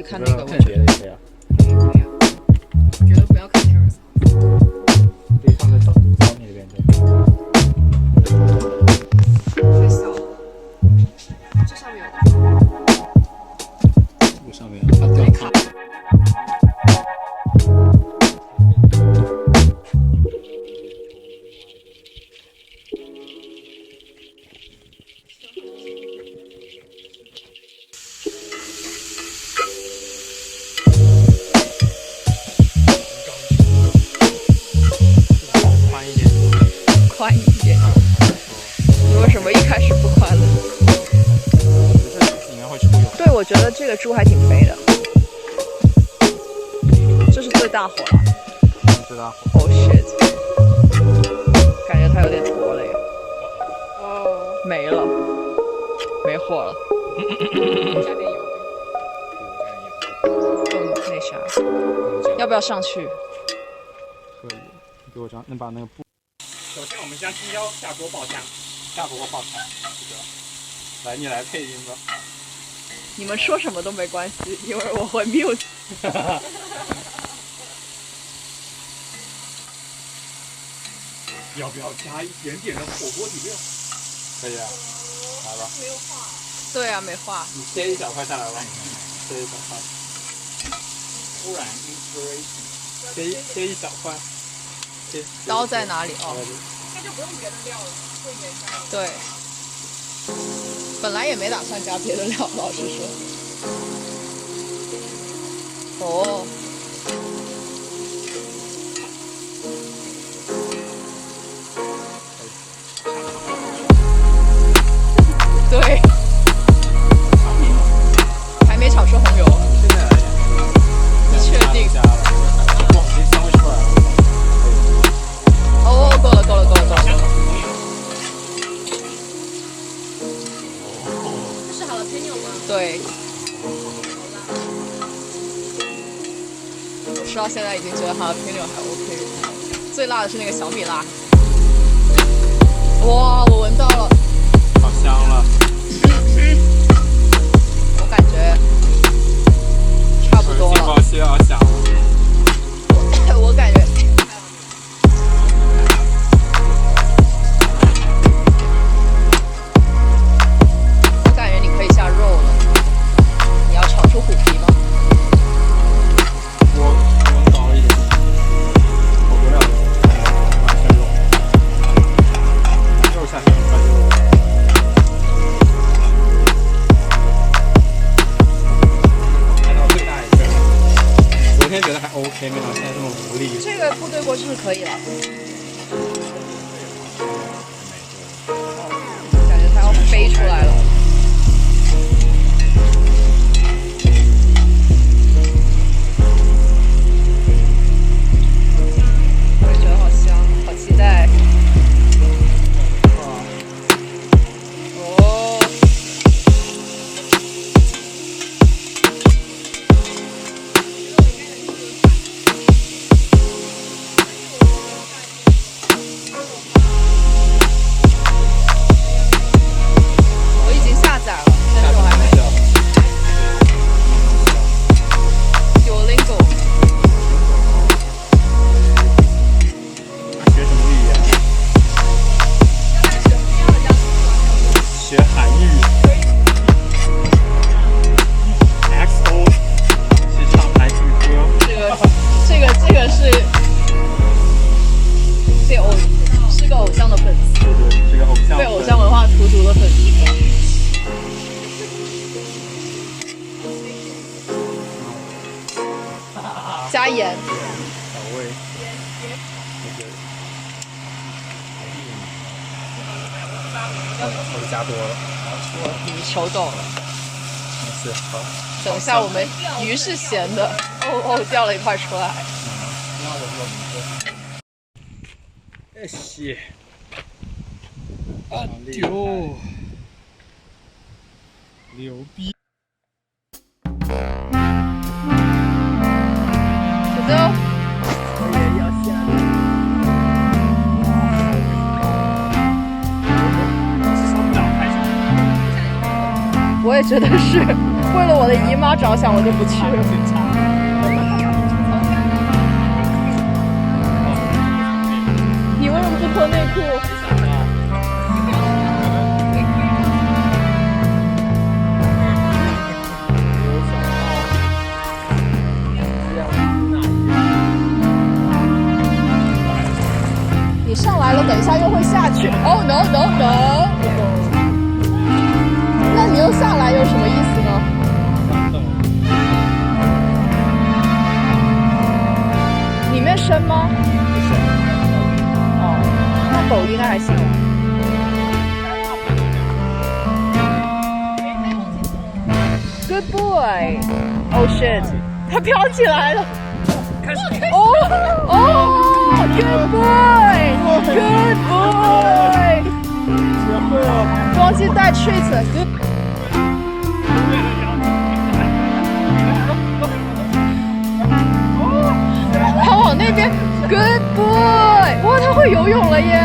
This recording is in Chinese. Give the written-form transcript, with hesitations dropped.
看那个看别的也可以啊。我觉得不要看天儿嫂。可以放在找你那边就。太小了，这上面有的吗？这个上面它断开。宽一点，你为什么一开始不宽呢？应该会出油。对，我觉得这个猪还挺肥的，这是最大火了。最大火。Oh shit！ 感觉它有点坨了耶。哦，没了，没火了。加点油。那啥，要不要上去？可以，你给我张，能把那个布。首先，我们将青椒下锅爆香，下锅爆香，这个，来，你来配音吧。你们说什么都没关系，因为我会 mute。要不要加一点点的火锅底料？可以啊，来吧。没有画。对啊，没画。你切一小块下来吧，切一小块。突然 inspiration， 切一小块。刀在哪里？哦，那就不用别的料了，会原香。对，本来也没打算加别的料，老实说。哦。对。还没炒出红油。现在来点。你确定？哇，这香味出来了。哦，够了。这是好了朋友吗？对。我吃到现在已经觉得它的配料还 OK， 最辣的是那个小米辣。哇，我闻到了，好香了。我感觉差不多了。警报器要响了。我感觉。你可以下肉了，你要炒出虎皮吗？我搞一点，火锅料完全肉，肉下去很快就。开到最大一个，昨天觉得还 OK， 没想到现在这么无力。这个部队锅就是可以了。感觉它要飞出来了。我加多了，你求够了。没事，好。等一下，我们鱼是咸的，掉了一块出来。那我说哎西，啊丢，牛逼！土豆，我也要下。我也觉得是，为了我的姨妈着想，我就不去了。你为什么不脱内裤？你上来了，等一下又会下去。Oh no no no！ 那你又下来有什么意思呢？里面深吗？不深。哦，那狗应该还行。Good boy. Oh shit！ 它飘起来了。哦哦 ！Good boy. Good boy. 学会了。忘记带 treat。Good。他往那边 ，Good boy！ 哇，他会游泳了耶！